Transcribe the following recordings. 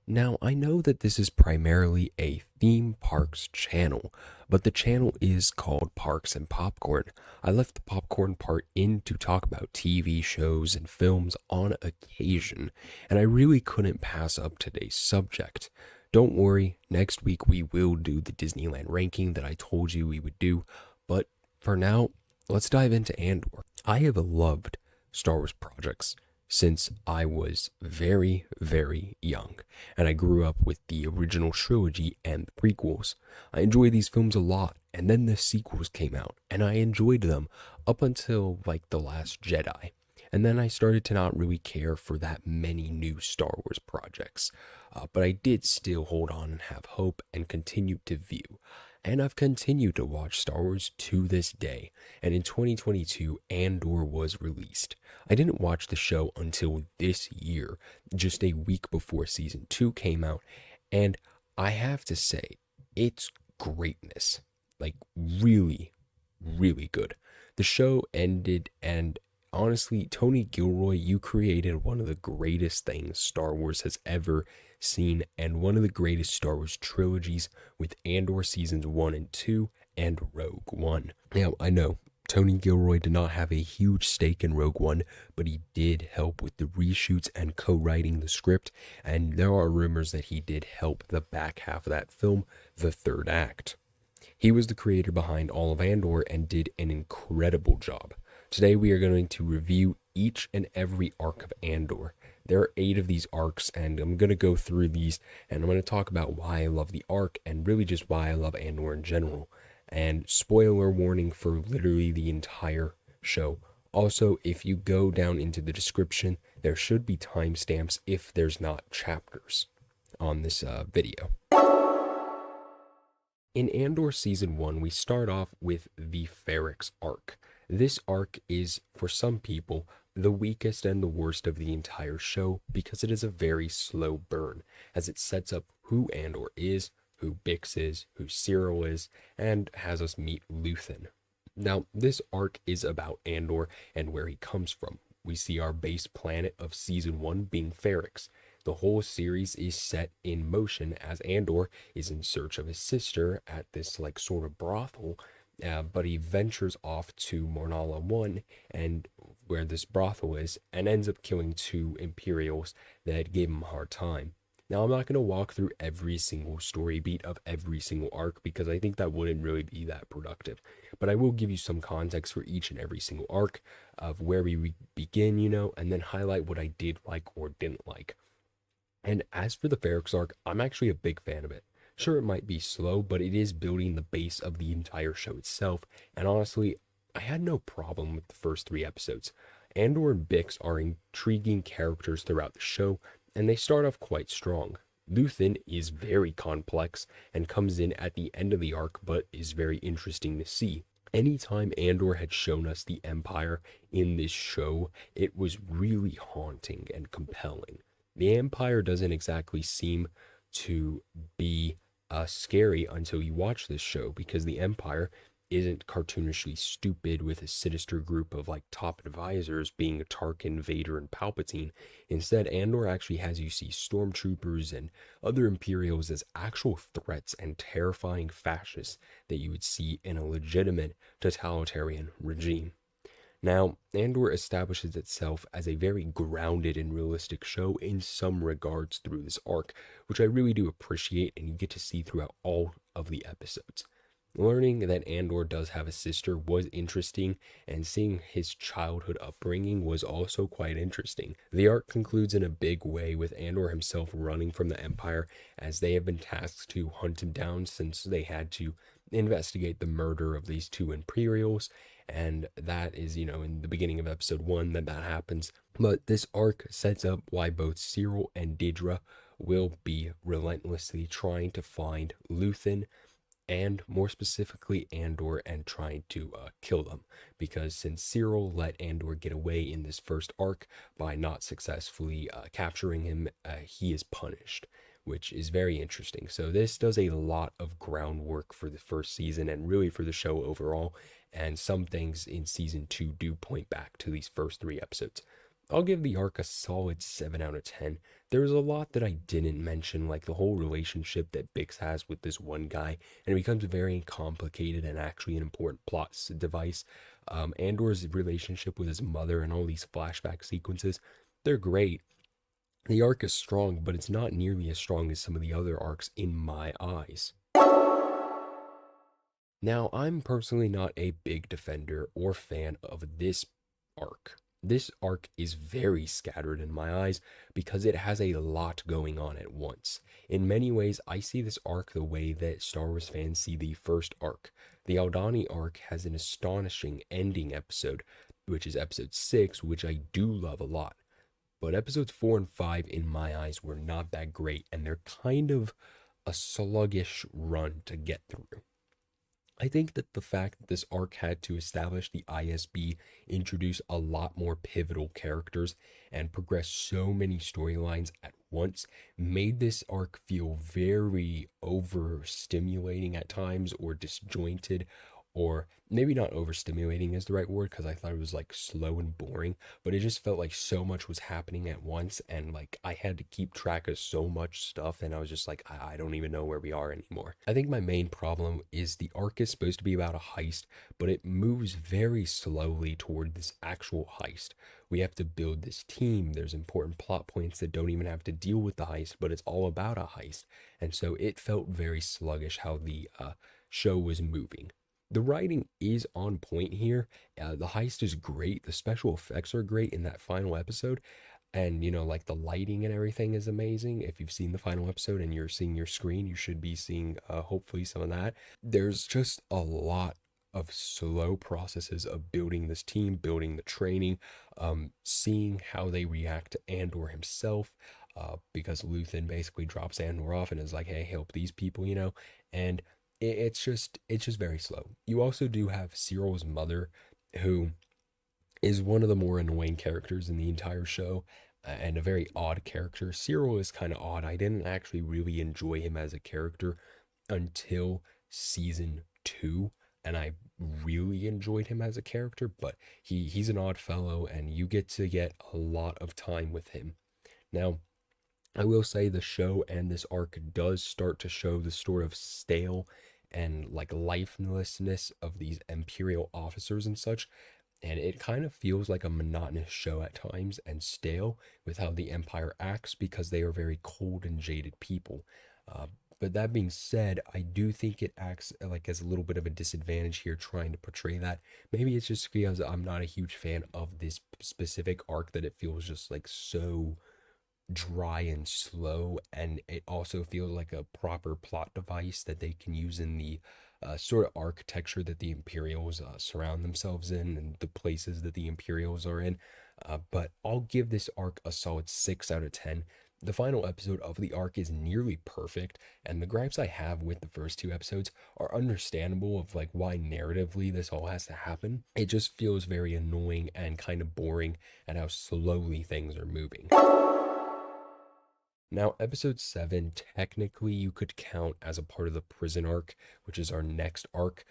Now, I know that this is primarily a theme parks channel, but the channel is called Parks and Popcorn. I left the popcorn part in to talk about TV shows and films on occasion, and I really couldn't pass up today's subject. Don't worry, next week we will do the Disneyland ranking that I told you we would do, but for now, let's dive into Andor. I have loved Star Wars projects since I was very, very young, and I grew up with the original trilogy and the prequels. I enjoyed these films a lot, and then the sequels came out, and I enjoyed them up until like The Last Jedi. And then I started to not really care for that many new Star Wars projects. But I did still hold on and have hope and continue to view. And I've continued to watch Star Wars to this day. And in 2022, Andor was released. I didn't watch the show until this year, just a week before season 2 came out. And I have to say, it's greatness. Like, really, really good. The show ended, and honestly, Tony Gilroy, you created one of the greatest things Star Wars has ever seen, and one of the greatest Star Wars trilogies with Andor seasons 1 and 2 and Rogue One. Now, I know Tony Gilroy did not have a huge stake in Rogue One, but he did help with the reshoots and co-writing the script, and there are rumors that he did help the back half of that film, the third act. He was the creator behind all of Andor and did an incredible job. Today we are going to review each and every arc of Andor. There are 8 of these arcs, and I'm going to go through these, and I'm going to talk about why I love the arc, and really just why I love Andor in general. And spoiler warning for literally the entire show. Also, if you go down into the description, there should be timestamps if there's not chapters on this video. In Andor Season 1, we start off with the Ferrix Arc. This arc is, for some people, the weakest and the worst of the entire show because it is a very slow burn, as it sets up who Andor is, who Bix is, who Cyril is, and has us meet Luthen. Now, this arc is about Andor and where he comes from. We see our base planet of Season 1 being Ferrix. The whole series is set in motion as Andor is in search of his sister at this like sort of brothel, but he ventures off to Mornala 1 and where this brothel is, and ends up killing 2 Imperials that gave him a hard time. Now, I'm not going to walk through every single story beat of every single arc because I think that wouldn't really be that productive. But I will give you some context for each and every single arc of where we begin, and then highlight what I did like or didn't like. And as for the Ferrix Arc, I'm actually a big fan of it. Sure, it might be slow, but it is building the base of the entire show itself. And honestly, I had no problem with the first 3 episodes. Andor and Bix are intriguing characters throughout the show, and they start off quite strong. Luthen is very complex and comes in at the end of the arc, but is very interesting to see. Anytime Andor had shown us the Empire in this show, it was really haunting and compelling. The Empire doesn't exactly seem to be scary until you watch this show, because the Empire isn't cartoonishly stupid with a sinister group of like top advisors being Tarkin, Vader, and Palpatine. Instead, Andor actually has you see stormtroopers and other Imperials as actual threats and terrifying fascists that you would see in a legitimate totalitarian regime. Now, Andor establishes itself as a very grounded and realistic show in some regards through this arc, which I really do appreciate, and you get to see throughout all of the episodes. Learning that Andor does have a sister was interesting, and seeing his childhood upbringing was also quite interesting. The arc concludes in a big way with Andor himself running from the Empire, as they have been tasked to hunt him down since they had to investigate the murder of these 2 Imperials. And that is, in the beginning of episode 1 that happens. But this arc sets up why both Cyril and Dedra will be relentlessly trying to find Luthen, and more specifically Andor, and trying to kill them. Because since Cyril let Andor get away in this first arc by not successfully capturing him, he is punished, which is very interesting. So this does a lot of groundwork for the first season and really for the show overall. And some things in season 2 do point back to these first 3 episodes. I'll give the arc a solid 7 out of 10. There's a lot that I didn't mention, like the whole relationship that Bix has with this one guy, and it becomes very complicated and actually an important device. Andor's relationship with his mother and all these flashback sequences, they're great. The arc is strong, but it's not nearly as strong as some of the other arcs in my eyes. Now, I'm personally not a big defender or fan of this arc. This arc is very scattered in my eyes because it has a lot going on at once. In many ways, I see this arc the way that Star Wars fans see the first arc. The Aldhani arc has an astonishing ending episode, which is episode 6, which I do love a lot. But episodes 4 and 5, in my eyes, were not that great, and they're kind of a sluggish run to get through. I think that the fact that this arc had to establish the ISB, introduce a lot more pivotal characters, and progress so many storylines at once made this arc feel very overstimulating at times, or disjointed, or maybe not overstimulating is the right word, because I thought it was like slow and boring, but it just felt like so much was happening at once, and like I had to keep track of so much stuff, and I was just like, I don't even know where we are anymore. I think my main problem is the arc is supposed to be about a heist, but it moves very slowly toward this actual heist. We have to build this team. There's important plot points that don't even have to deal with the heist, but it's all about a heist. And so it felt very sluggish how the show was moving. The writing is on point here. The heist is great. The special effects are great in that final episode. And, like the lighting and everything is amazing. If you've seen the final episode and you're seeing your screen, you should be seeing hopefully some of that. There's just a lot of slow processes of building this team, building the training, seeing how they react to Andor himself, because Luthen basically drops Andor off and is like, hey, help these people, and it's just very slow. You also do have Cyril's mother, who is one of the more annoying characters in the entire show, and a very odd character. Cyril is kind of odd. I didn't actually really enjoy him as a character until season 2, and I really enjoyed him as a character, but he's an odd fellow, and you get to get a lot of time with him. Now, I will say the show and this arc does start to show the sort of stale and like lifelessness of these Imperial officers and such. And it kind of feels like a monotonous show at times and stale with how the Empire acts, because they are very cold and jaded people. Uh, but that being said, I do think it acts like as a little bit of a disadvantage here trying to portray that. Maybe it's just because I'm not a huge fan of this specific arc that it feels just like so dry and slow, and it also feels like a proper plot device that they can use in the sort of architecture that the Imperials surround themselves in, and the places that the Imperials are in. But I'll give this arc a solid 6 out of 10. The final episode of the arc is nearly perfect, and the gripes I have with the first 2 episodes are understandable of like why narratively this all has to happen. It just feels very annoying and kind of boring and how slowly things are moving. Now, episode 7, technically you could count as a part of the prison arc, which is our next arc,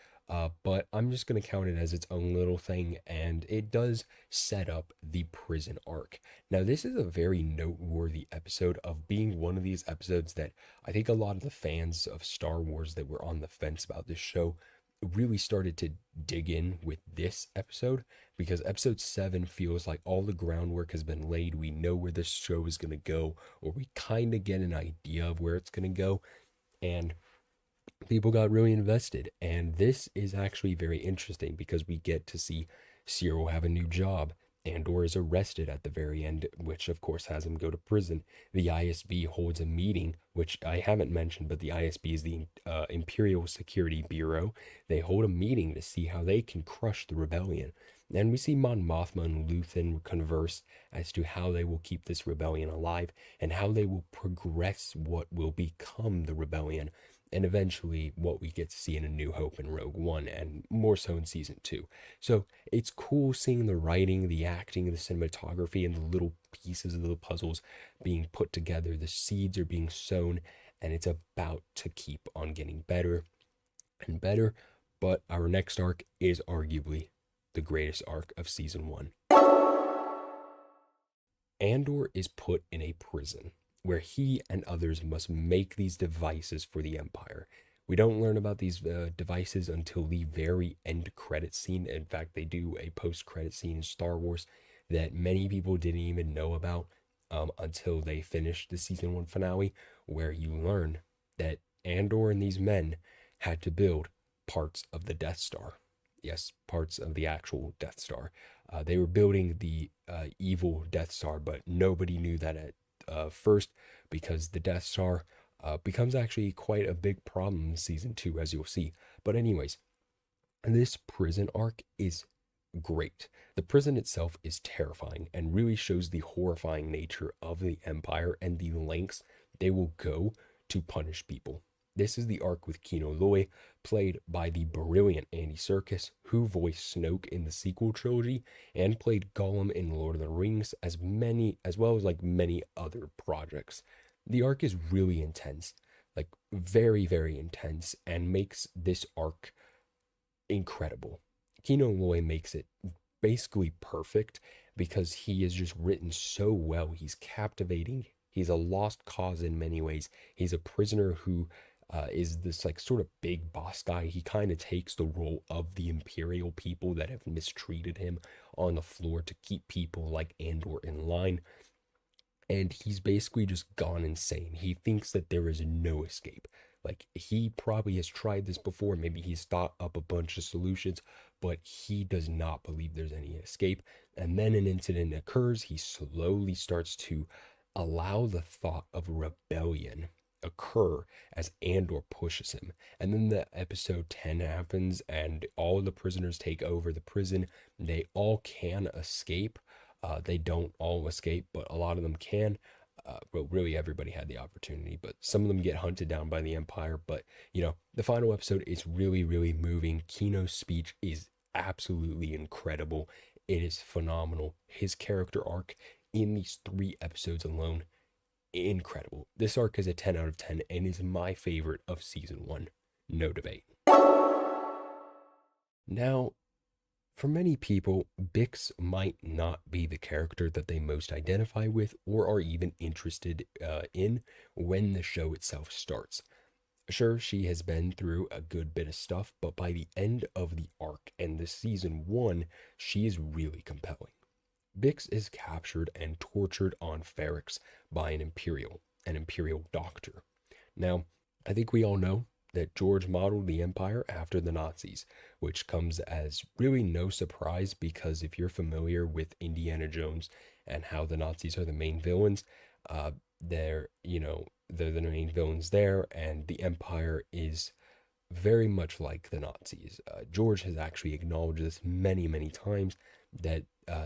but I'm just going to count it as its own little thing, and it does set up the prison arc. Now, this is a very noteworthy episode of being one of these episodes that I think a lot of the fans of Star Wars that were on the fence about this show really started to dig in with this episode, because episode 7 feels like all the groundwork has been laid. We know where this show is going to go, or we kind of get an idea of where it's going to go, and people got really invested. And this is actually very interesting because we get to see Cyril have a new job. Andor is arrested at the very end, which of course has him go to prison. The ISB holds a meeting, which I haven't mentioned, but the ISB is the Imperial Security Bureau. They hold a meeting to see how they can crush the rebellion. And we see Mon Mothma and Luthen converse as to how they will keep this rebellion alive and how they will progress what will become the rebellion, and eventually what we get to see in A New Hope and Rogue One, and more so in season 2. So it's cool seeing the writing, the acting, the cinematography, and the little pieces of the puzzles being put together. The seeds are being sown, and it's about to keep on getting better and better. But our next arc is arguably the greatest arc of season 1. Andor is put in a prison where he and others must make these devices for the Empire. We don't learn about these devices until the very end credit scene. In fact, they do a post-credit scene in Star Wars that many people didn't even know about until they finished the season 1 finale, where you learn that Andor and these men had to build parts of the Death Star. Yes, parts of the actual Death Star. They were building the evil Death Star, but nobody knew that at first, because the Death Star becomes actually quite a big problem in season 2, as you'll see. But anyways, this prison arc is great. The prison itself is terrifying and really shows the horrifying nature of the Empire and the lengths they will go to punish people. This is the arc with Kino Loy, played by the brilliant Andy Serkis, who voiced Snoke in the sequel trilogy and played Gollum in Lord of the Rings, as well as like many other projects. The arc is really intense, like very, very intense, and makes this arc incredible. Kino Loy makes it basically perfect because he is just written so well. He's captivating. He's a lost cause in many ways. He's a prisoner who is this like sort of big boss guy. He kind of takes the role of the imperial people that have mistreated him on the floor to keep people like Andor in line. And he's basically just gone insane. He thinks that there is no escape. Like, he probably has tried this before. Maybe he's thought up a bunch of solutions, but he does not believe there's any escape. And then an incident occurs. He slowly starts to allow the thought of rebellion occur as Andor pushes him. And then the episode 10 happens, and all the prisoners take over the prison. They all can escape. They don't all escape, but a lot of them can. But really, everybody had the opportunity. But some of them get hunted down by the Empire. But, you know, the final episode is really, really moving. Kino's speech is absolutely incredible. It is phenomenal. His character arc in these 3 episodes alone, incredible. This arc is a 10 out of 10 and is my favorite of season 1. No debate. Now, for many people, Bix might not be the character that they most identify with or are even interested in when the show itself starts. Sure, she has been through a good bit of stuff, but by the end of the arc and the season 1, she is really compelling. Bix is captured and tortured on Ferrix by an Imperial doctor. Now, I think we all know that George modeled the Empire after the Nazis, which comes as really no surprise because if you're familiar with Indiana Jones and how the Nazis are the main villains, they're the main villains there, and the Empire is very much like the Nazis. George has actually acknowledged this many, many times that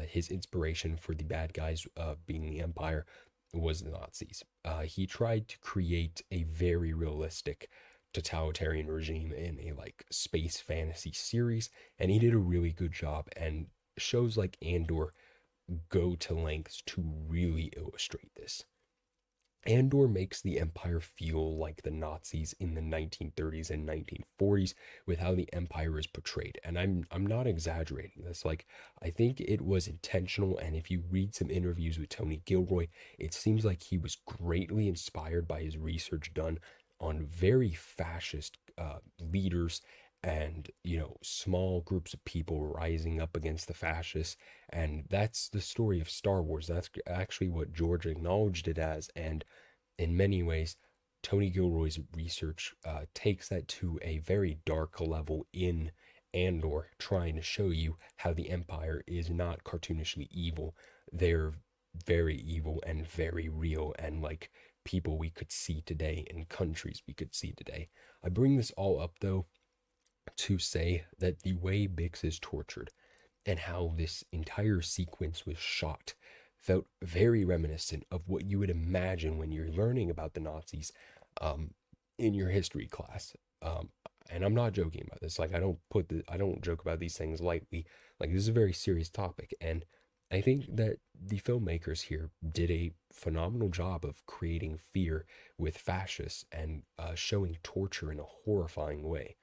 his inspiration for the bad guys being the Empire was the Nazis. He tried to create a very realistic totalitarian regime in a like space fantasy series, and he did a really good job, and shows like Andor go to lengths to really illustrate this. Andor makes the Empire feel like the Nazis in the 1930s and 1940s with how the Empire is portrayed. And I'm not exaggerating this. Like, I think it was intentional, and if you read some interviews with Tony Gilroy, it seems like he was greatly inspired by his research done on very fascist leaders and, small groups of people rising up against the fascists. And that's the story of Star Wars. That's actually what George acknowledged it as. And in many ways, Tony Gilroy's research takes that to a very dark level in Andor, trying to show you how the Empire is not cartoonishly evil. They're very evil and very real, and like people we could see today and countries we could see today. I bring this all up, though, to say that the way Bix is tortured and how this entire sequence was shot felt very reminiscent of what you would imagine when you're learning about the Nazis in your history class. And I'm not joking about this. Like, I don't joke about these things lightly. Like, this is a very serious topic, and I think that the filmmakers here did a phenomenal job of creating fear with fascists and showing torture in a horrifying way.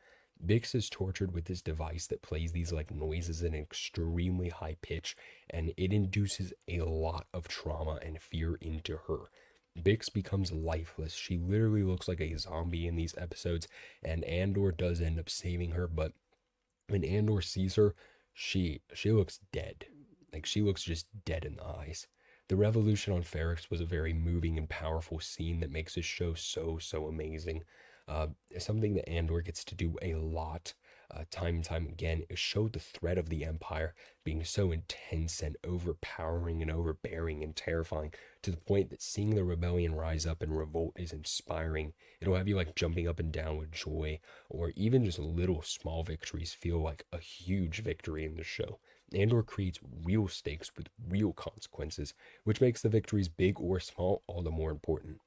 Bix is tortured with this device that plays these like noises in an extremely high pitch, and it induces a lot of trauma and fear into her. Bix becomes lifeless. She literally looks like a zombie in these episodes, and Andor does end up saving her, but when Andor sees her, she looks dead. Like she looks just dead in the eyes. The revolution on Ferrix was a very moving and powerful scene that makes this show so amazing. Something that Andor gets to do a lot, time and time again, is show the threat of the Empire being so intense and overpowering and overbearing and terrifying to the point that seeing the rebellion rise up and revolt is inspiring. It'll have you like jumping up and down with joy, or even just little small victories feel like a huge victory in the show. Andor creates real stakes with real consequences, which makes the victories big or small all the more important.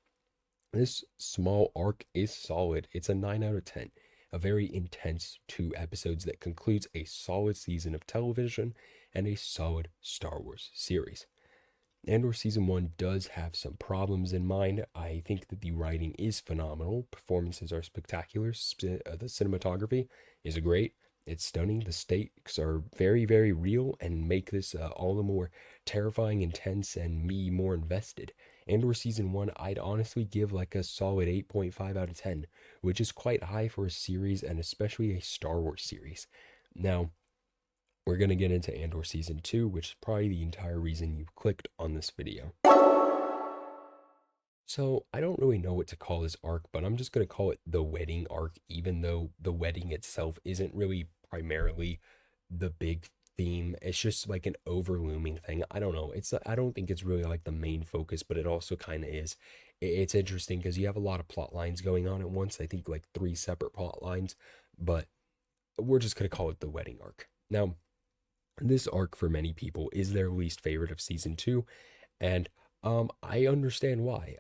This small arc is solid. It's a 9 out of 10. A very intense 2 episodes that concludes a solid season of television and a solid Star Wars series. Andor Season 1 does have some problems in mind. I think that the writing is phenomenal. Performances are spectacular. The cinematography is great. It's stunning. The stakes are very real and make this all the more terrifying, intense, and me more invested. Andor Season 1, I'd honestly give like a solid 8.5 out of 10, which is quite high for a series and especially a Star Wars series. Now, we're going to get into Andor Season 2, which is probably the entire reason you clicked on this video. So, I don't really know what to call this arc, but I'm just going to call it the wedding arc, even though the wedding itself isn't really primarily the big theme. It's just like an overlooming thing. I don't know. I don't think it's really like the main focus, but it also kind of is. It's interesting because you have a lot of plot lines going on at once. I think like 3 separate plot lines, but we're just going to call it the wedding arc. Now, this arc for many people is their least favorite of season 2, and I understand why.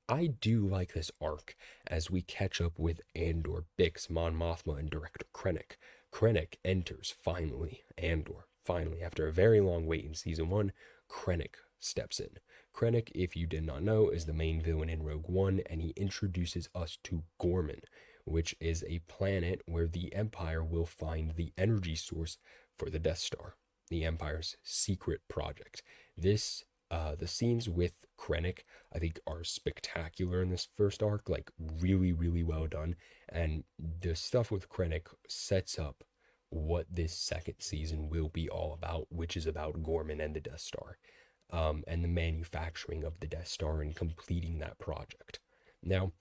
I do like this arc as we catch up with Andor, Bix, Mon Mothma, and Director Krennic. Krennic enters finally. Andor, finally, after a very long wait in season 1, Krennic steps in. Krennic, if you did not know, is the main villain in Rogue One, and he introduces us to Ghorman, which is a planet where the Empire will find the energy source for the Death Star, the Empire's secret project. The scenes with Krennic, I think, are spectacular in this first arc, like really well done. And the stuff with Krennic sets up what this second season will be all about, which is about Ghorman and the Death Star, and the manufacturing of the Death Star and completing that project. Now,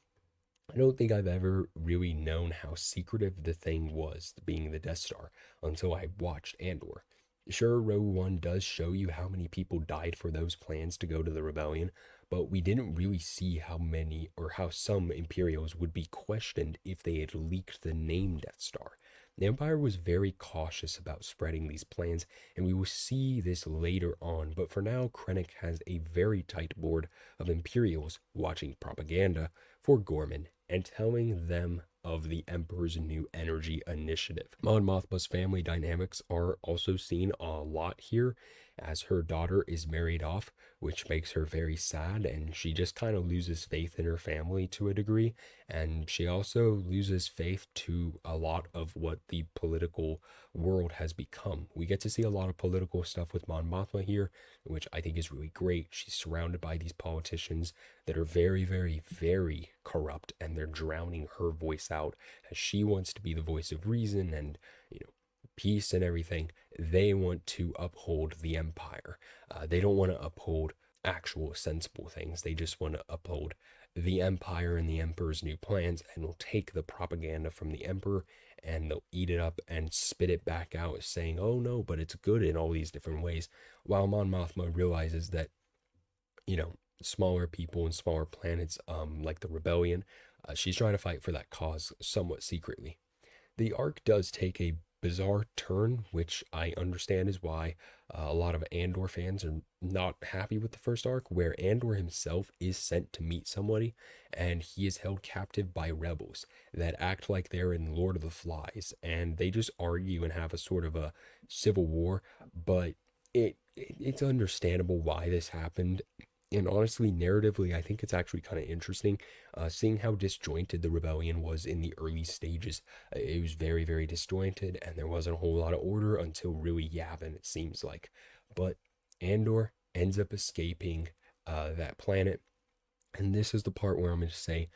I don't think I've ever really known how secretive the thing was, being the Death Star, until I watched Andor. Sure, Rogue One does show you how many people died for those plans to go to the rebellion, but we didn't really see how many or how some Imperials would be questioned if they had leaked the name Death Star. The Empire was very cautious about spreading these plans, and we will see this later on, but for now, Krennic has a very tight board of Imperials watching propaganda for Ghorman and telling them of the Emperor's new energy initiative. Mon Mothma's family dynamics are also seen a lot here, as her daughter is married off, which makes her very sad, and she just kind of loses faith in her family to a degree, and she also loses faith to a lot of what the political world has become. We get to see a lot of political stuff with Mon Mothma here, which I think is really great. She's surrounded by these politicians that are very corrupt, and they're drowning her voice out as she wants to be the voice of reason and, peace and everything. They want to uphold the Empire. They don't want to uphold actual sensible things. They just want to uphold the Empire and the Emperor's new plans, and will take the propaganda from the Emperor and they'll eat it up and spit it back out saying, oh no, but it's good in all these different ways. While Mon Mothma realizes that, smaller people and smaller planets, like the rebellion, she's trying to fight for that cause somewhat secretly. The arc does take a bizarre turn, which I understand is why a lot of Andor fans are not happy with the first arc, where Andor himself is sent to meet somebody, and he is held captive by rebels that act like they're in Lord of the Flies, and they just argue and have a sort of a civil war. But it's understandable why this happened. And honestly, narratively, I think it's actually kind of interesting seeing how disjointed the rebellion was in the early stages. It was very, very disjointed, and there wasn't a whole lot of order until really Yavin, it seems like. But Andor ends up escaping that planet. And this is the part where I'm going to say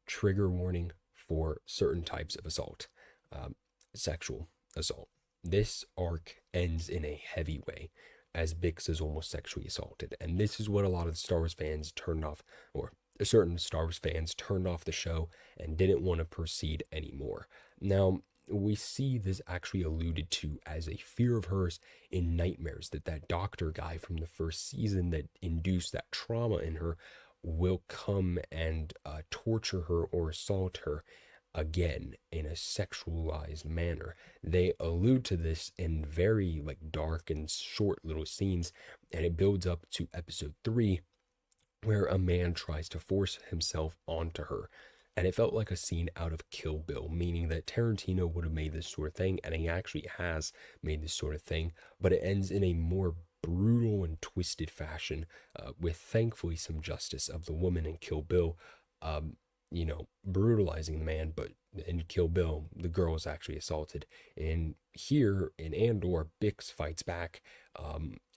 trigger warning for certain types of assault, um, sexual assault. This arc ends in a heavy way, as Bix is almost sexually assaulted. And this is what a lot of the Star Wars fans turned off, or certain Star Wars fans turned off the show and didn't want to proceed anymore. Now, we see this actually alluded to as a fear of hers in nightmares, that doctor guy from the first season that induced that trauma in her will come and torture her or assault her again in a sexualized manner. They allude to this in very like dark and short little scenes, and it builds up to episode 3 where a man tries to force himself onto her. And it felt like a scene out of Kill Bill, meaning that Tarantino would have made this sort of thing, and he actually has made this sort of thing, but it ends in a more brutal and twisted fashion, with thankfully some justice of the woman in Kill Bill, brutalizing the man, but in Kill Bill, the girl is actually assaulted. And here in Andor, Bix fights back,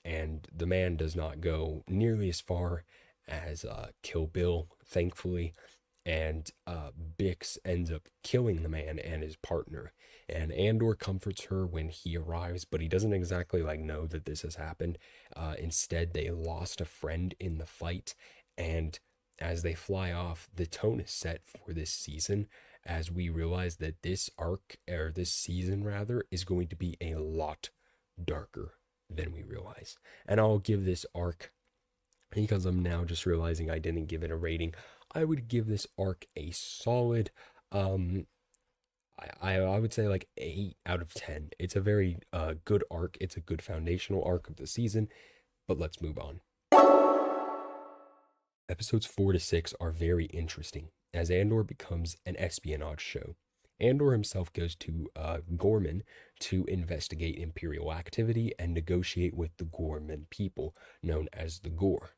and the man does not go nearly as far as Kill Bill, thankfully. And Bix ends up killing the man and his partner. And Andor comforts her when he arrives, but he doesn't exactly like know that this has happened. Instead, they lost a friend in the fight, and as they fly off, the tone is set for this season as we realize that this arc, or this season rather, is going to be a lot darker than we realize. And I'll give this arc, because I'm now just realizing I didn't give it a rating, I would give this arc a solid, I would say like 8 out of 10. It's a very good arc. It's a good foundational arc of the season, but let's move on. Episodes 4 to 6 are very interesting as Andor becomes an espionage show. Andor himself goes to Ghorman to investigate Imperial activity and negotiate with the Ghorman people, known as the Ghor.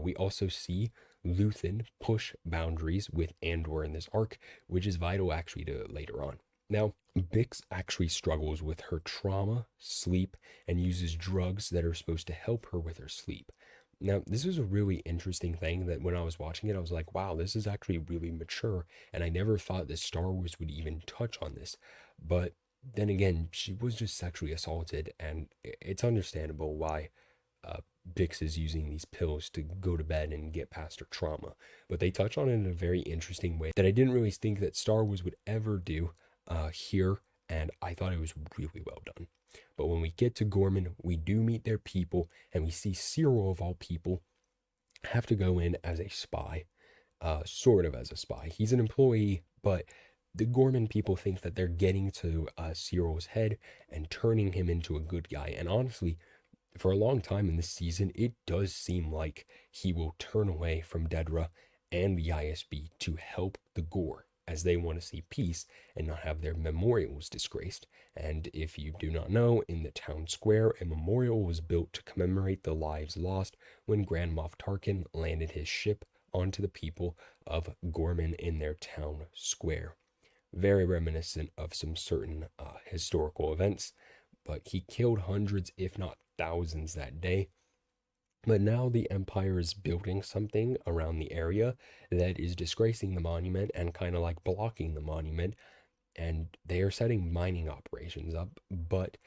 We also see Luthen push boundaries with Andor in this arc, which is vital actually to later on. Now, Bix actually struggles with her trauma, sleep, and uses drugs that are supposed to help her with her sleep. Now, this is a really interesting thing that when I was watching it, I was like, wow, this is actually really mature, and I never thought that Star Wars would even touch on this. But then again, she was just sexually assaulted, and it's understandable why Bix is using these pills to go to bed and get past her trauma. But they touch on it in a very interesting way that I didn't really think that Star Wars would ever do here, and I thought it was really well done. But when we get to Ghorman, we do meet their people, and we see Cyril, of all people, have to go in as a spy, sort of as a spy. He's an employee, but the Ghorman people think that they're getting to Cyril's head and turning him into a good guy. And honestly, for a long time in this season, it does seem like he will turn away from Dedra and the ISB to help the Ghor, as they want to see peace and not have their memorials disgraced. And if you do not know, in the town square, a memorial was built to commemorate the lives lost when Grand Moff Tarkin landed his ship onto the people of Ghorman in their town square. Very reminiscent of some certain historical events, but he killed hundreds, if not thousands, that day. But now the Empire is building something around the area that is disgracing the monument and kind of like blocking the monument. And they are setting mining operations up, but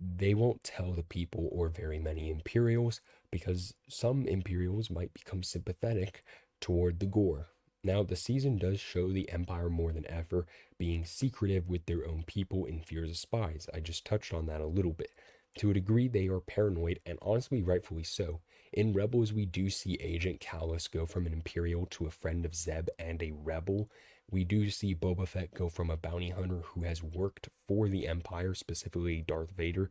they won't tell the people or very many Imperials, because some Imperials might become sympathetic toward the Ghor. Now, the season does show the Empire more than ever being secretive with their own people in fears of spies. I just touched on that a little bit. To a degree, they are paranoid, and honestly, rightfully so. In Rebels, we do see Agent Kallus go from an Imperial to a friend of Zeb and a rebel. We do see Boba Fett go from a bounty hunter who has worked for the Empire, specifically Darth Vader,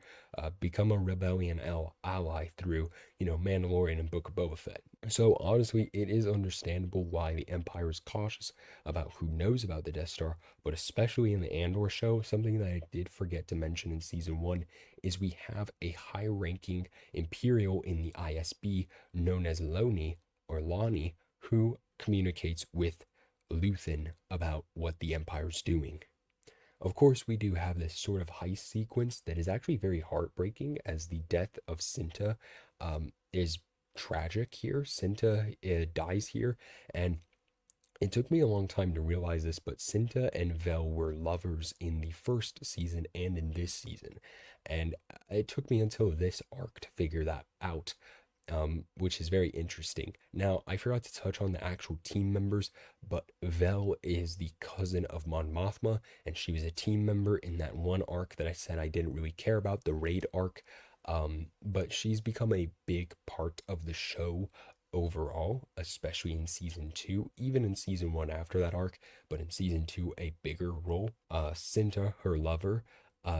become a rebellion ally through, Mandalorian and Book of Boba Fett. So honestly, it is understandable why the Empire is cautious about who knows about the Death Star, but especially in the Andor show, something that I did forget to mention in season 1 is we have a high-ranking Imperial in the ISB known as Loni, Aldhani, who communicates with Luthen about what the Empire's doing. Of course, we do have this sort of heist sequence that is actually very heartbreaking, as the death of Cinta is tragic here. Cinta dies here, and it took me a long time to realize this, but Cinta and Vel were lovers in the first season and in this season. And it took me until this arc to figure that out, which is very interesting. Now, I forgot to touch on the actual team members, but Vel is the cousin of Mon Mothma, and she was a team member in that one arc that I said I didn't really care about, the Raid arc. But she's become a big part of the show overall, especially in season 2, even in season 1 after that arc, but in season 2, a bigger role. Cinta, her lover,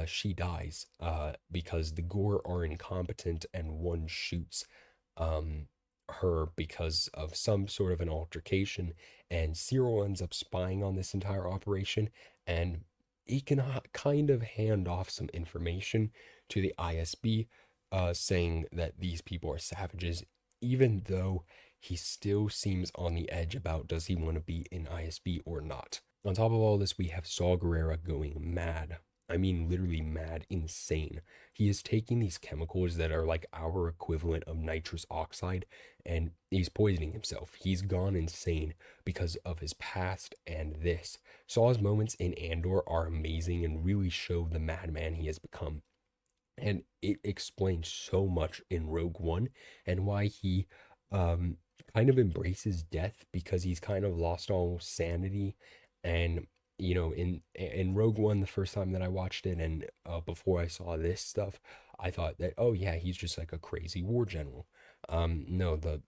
she dies because the Ghor are incompetent, and one shoots her because of some sort of an altercation, and Cyril ends up spying on this entire operation, and he can kind of hand off some information to the ISB, saying that these people are savages, even though he still seems on the edge about does he want to be in ISB or not. On top of all this, we have Saw Gerrera going mad. I mean, literally mad, insane. He is taking these chemicals that are like our equivalent of nitrous oxide, and he's poisoning himself. He's gone insane because of his past and this. Saw's moments in Andor are amazing and really show the madman he has become. And it explains so much in Rogue One and why he kind of embraces death, because he's kind of lost all sanity. And you know, in Rogue One, the first time that I watched it, and before I saw this stuff, I thought that, oh yeah, he's just like a crazy war general. No, the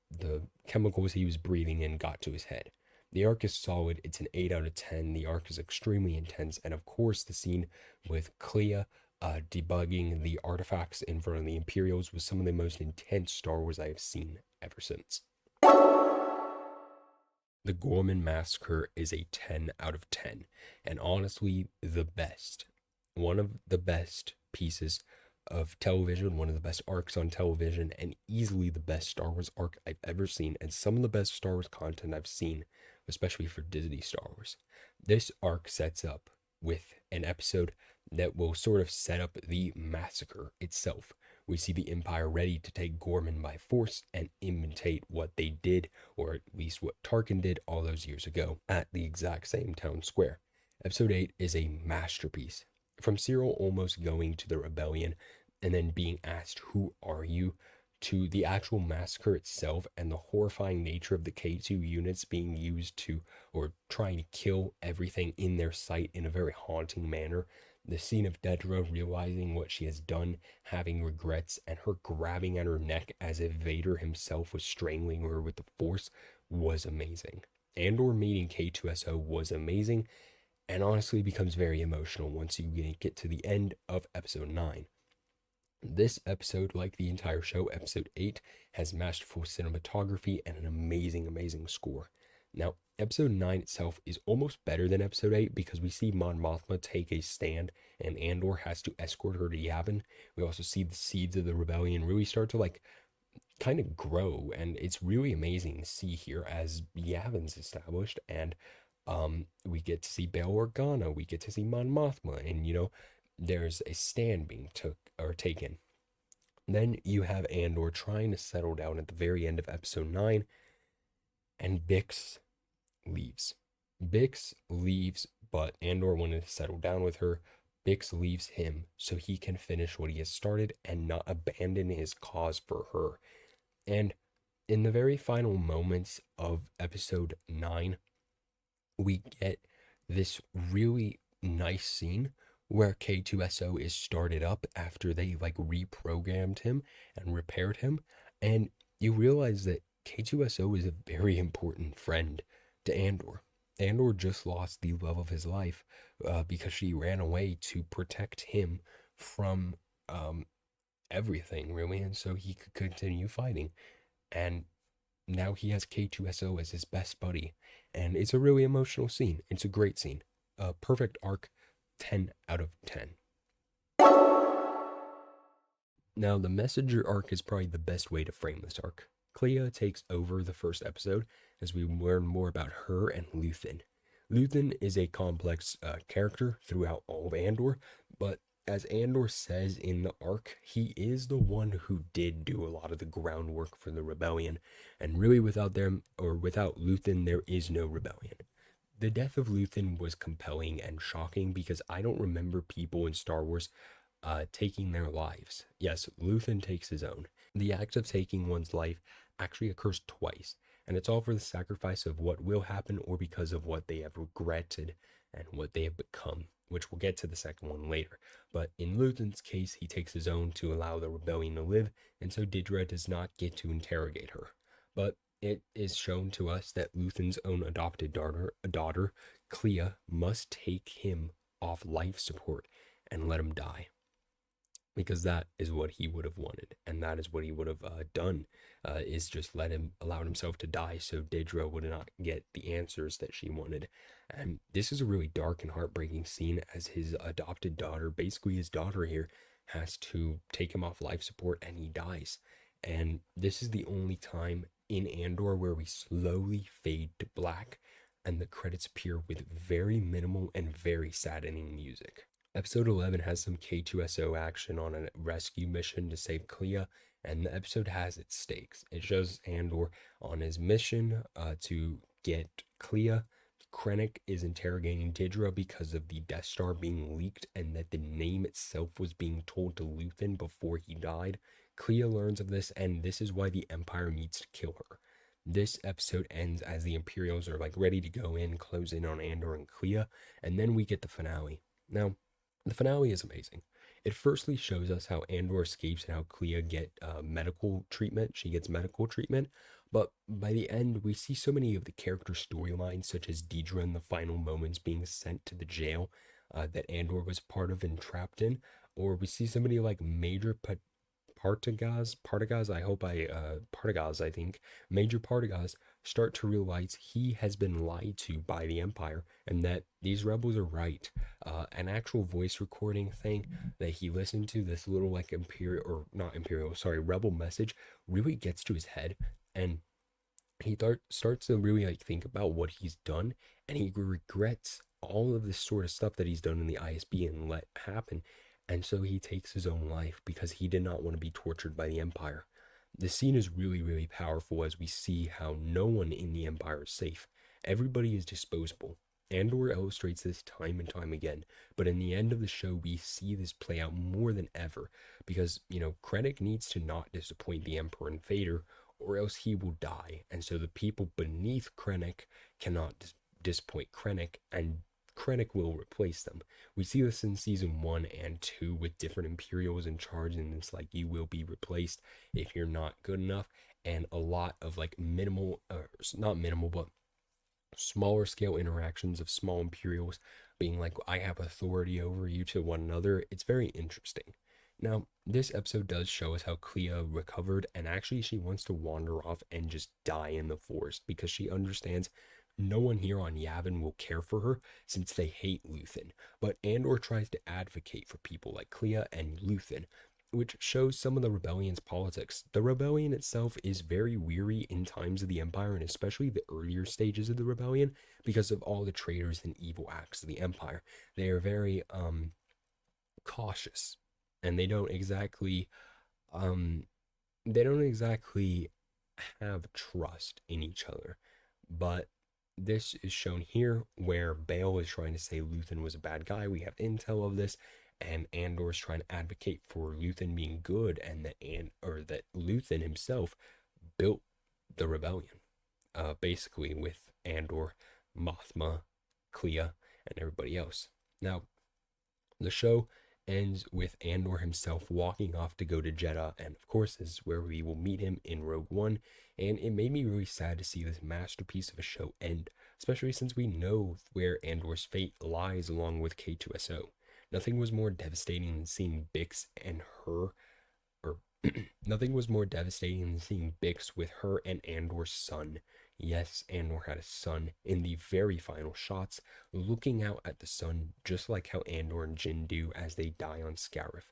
chemicals he was breathing in got to his head. The arc is solid. It's an 8 out of 10. The arc is extremely intense, and of course, the scene with Clea debugging the artifacts in front of the Imperials was some of the most intense Star Wars I have seen ever since. The Ghorman Massacre is a 10 out of 10, and honestly, the best. One of the best pieces of television, one of the best arcs on television, and easily the best Star Wars arc I've ever seen, and some of the best Star Wars content I've seen, especially for Disney Star Wars. This arc sets up with an episode that will sort of set up the massacre itself. We see the Empire ready to take Ghorman by force and imitate what they did, or at least what Tarkin did all those years ago, at the exact same town square. Episode 8 is a masterpiece. From Cyril almost going to the rebellion and then being asked, "Who are you?" to the actual massacre itself and the horrifying nature of the K2 units being used to, or trying to kill everything in their sight in a very haunting manner. The scene of Dedra realizing what she has done, having regrets, and her grabbing at her neck as if Vader himself was strangling her with the Force was amazing. Andor meeting K2SO was amazing, and honestly becomes very emotional once you get to the end of episode 9. This episode, like the entire show, episode 8, has masterful cinematography and an amazing, amazing score. Now, episode 9 itself is almost better than episode 8 because we see Mon Mothma take a stand and Andor has to escort her to Yavin. We also see the seeds of the rebellion really start to kind of grow, and it's really amazing to see here as Yavin's established, and we get to see Bail Organa, we get to see Mon Mothma, and there's a stand being taken. Then you have Andor trying to settle down at the very end of episode 9, and Bix leaves. Bix leaves, but Andor wanted to settle down with her. Bix leaves him so he can finish what he has started and not abandon his cause for her. And in the very final moments of episode 9, we get this really nice scene where K2SO is started up after they reprogrammed him and repaired him, and you realize that K2SO is a very important friend to Andor. Andor just lost the love of his life because she ran away to protect him from everything, really, and so he could continue fighting. And now he has K2SO as his best buddy, and it's a really emotional scene. It's a great scene. Perfect arc, 10 out of 10. Now, the Messenger arc is probably the best way to frame this arc. Clea takes over the first episode as we learn more about her and Luthen. Luthen is a complex character throughout all of Andor, but as Andor says in the arc, he is the one who did do a lot of the groundwork for the rebellion, and really without them, or without Luthen, there is no rebellion. The death of Luthen was compelling and shocking because I don't remember people in Star Wars taking their lives. Yes, Luthen takes his own. The act of taking one's life actually occurs twice, and it's all for the sacrifice of what will happen or because of what they have regretted and what they have become, which we'll get to the second one later. But in Luthen's case, he takes his own to allow the rebellion to live, and so Didra does not get to interrogate her. But it is shown to us that Luthen's own adopted daughter, Clea, must take him off life support and let him die, because that is what he would have wanted, and that is what he would have done, is just allowed himself to die so Didra would not get the answers that she wanted. And this is a really dark and heartbreaking scene, as his adopted daughter, basically his daughter here, has to take him off life support and he dies. And this is the only time in Andor where we slowly fade to black and the credits appear with very minimal and very saddening music. Episode 11 has some K2SO action on a rescue mission to save Clea, and the episode has its stakes. It shows Andor on his mission to get Clea. Krennic is interrogating Didra because of the Death Star being leaked and that the name itself was being told to Luthen before he died. Clea learns of this, and this is why the Empire needs to kill her. This episode ends as the Imperials are ready to go in, close in on Andor and Clea, and then we get the finale. Now, the finale is amazing. It firstly shows us how Andor escapes and how Clea gets medical treatment. She gets medical treatment, but by the end, we see so many of the character storylines, such as Didra in the final moments being sent to the jail that Andor was part of and trapped in, or we see somebody like Major Partagaz, I think, Major Partagaz start to realize he has been lied to by the Empire and that these rebels are right. An actual voice recording thing that he listened to, this little rebel message, really gets to his head, and he starts to really think about what he's done, and he regrets all of this sort of stuff that he's done in the ISB and let happen. And so he takes his own life because he did not want to be tortured by the Empire. The scene is really, really powerful as we see how no one in the Empire is safe. Everybody is disposable. Andor illustrates this time and time again, but in the end of the show, we see this play out more than ever because, Krennic needs to not disappoint the Emperor and Vader, or else he will die. And so the people beneath Krennic cannot disappoint Krennic, and Krennic will replace them. We see this in season 1 and 2 with different Imperials in charge, and it's you will be replaced if you're not good enough, and a lot of not minimal, but smaller scale interactions of small Imperials being I have authority over you to one another. It's very interesting. Now, this episode does show us how Clea recovered, and actually she wants to wander off and just die in the forest because she understands no one here on Yavin will care for her since they hate Luthen. But Andor tries to advocate for people like Clea and Luthen, which shows some of the rebellion's politics. The rebellion itself is very weary in times of the Empire, and especially the earlier stages of the rebellion, because of all the traitors and evil acts of the Empire. They are very cautious, and they don't exactly have trust in each other. But this is shown here where Bail is trying to say Luthen was a bad guy. We have intel of this, and Andor is trying to advocate for Luthen being good, and that Luthen himself built the rebellion, basically with Andor, Mothma, Clea, and everybody else. Now, the show ends with Andor himself walking off to go to Jeddah, and of course this is where we will meet him in Rogue One, and it made me really sad to see this masterpiece of a show end, especially since we know where Andor's fate lies along with K2SO. Nothing was more devastating than seeing Bix and her, or nothing was more devastating than seeing Bix with her and Andor's son. Yes, Andor had a son in the very final shots, looking out at the sun, just like how Andor and Jyn do as they die on Scarif.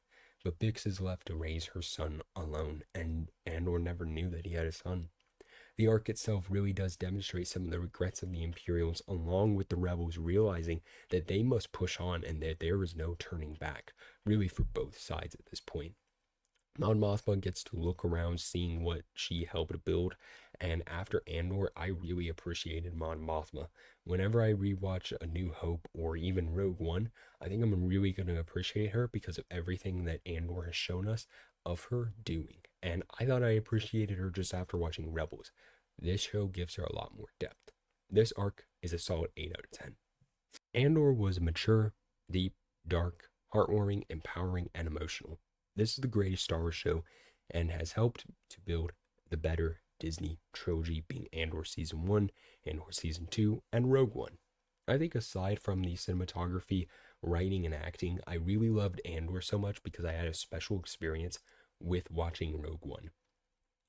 But Bix is left to raise her son alone, and Andor never knew that he had a son. The arc itself really does demonstrate some of the regrets of the Imperials, along with the rebels realizing that they must push on and that there is no turning back, really, for both sides at this point. Mon Mothma gets to look around seeing what she helped build, and after Andor, I really appreciated Mon Mothma. Whenever I rewatch A New Hope or even Rogue One, I think I'm really going to appreciate her because of everything that Andor has shown us of her doing. And I thought I appreciated her just after watching Rebels. This show gives her a lot more depth. This arc is a solid 8 out of 10. Andor was mature, deep, dark, heartwarming, empowering, and emotional. This is the greatest Star Wars show and has helped to build the better Disney trilogy, being Andor Season 1, Andor Season 2, and Rogue One. I think aside from the cinematography, writing, and acting, I really loved Andor so much because I had a special experience with watching Rogue One.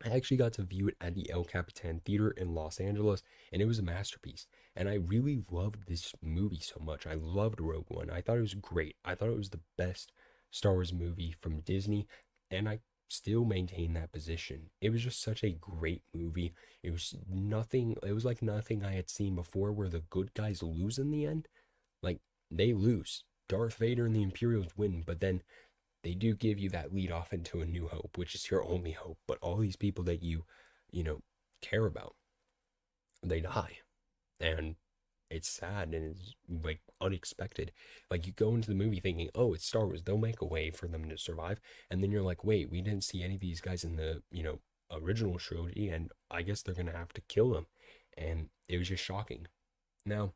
I actually got to view it at the El Capitan Theater in Los Angeles, and it was a masterpiece. And I really loved this movie so much. I loved Rogue One. I thought it was great. I thought it was the best Star Wars movie from Disney, and I still maintain that position. It was just such a great movie. It was like nothing I had seen before, where the good guys lose in the end. Like, they lose. Darth Vader and the Imperials win, but then they do give you that lead off into A New Hope, which is your only hope. But all these people that you care about, they die. And it's sad and it's like unexpected. Like, you go into the movie thinking, oh, it's Star Wars, they'll make a way for them to survive. And then you're like, wait, we didn't see any of these guys in the, original trilogy, and I guess they're going to have to kill them. And it was just shocking. Now,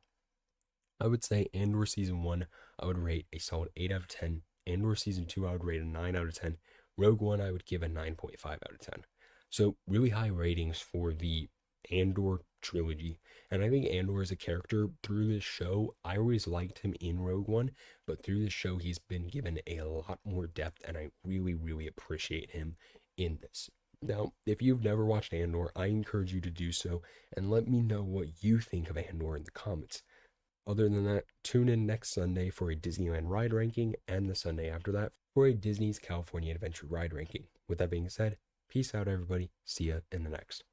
I would say Andor Season 1, I would rate a solid 8 out of 10. Andor Season 2, I would rate a 9 out of 10. Rogue One, I would give a 9.5 out of 10. So, really high ratings for the Andor trilogy. And I think Andor is a character through this show. I always liked him in Rogue One, but through this show, he's been given a lot more depth, and I really, really appreciate him in this. Now, if you've never watched Andor, I encourage you to do so, and let me know what you think of Andor in the comments. Other than that, tune in next Sunday for a Disneyland ride ranking, and the Sunday after that for a Disney's California Adventure ride ranking. With that being said, peace out, everybody. See ya in the next.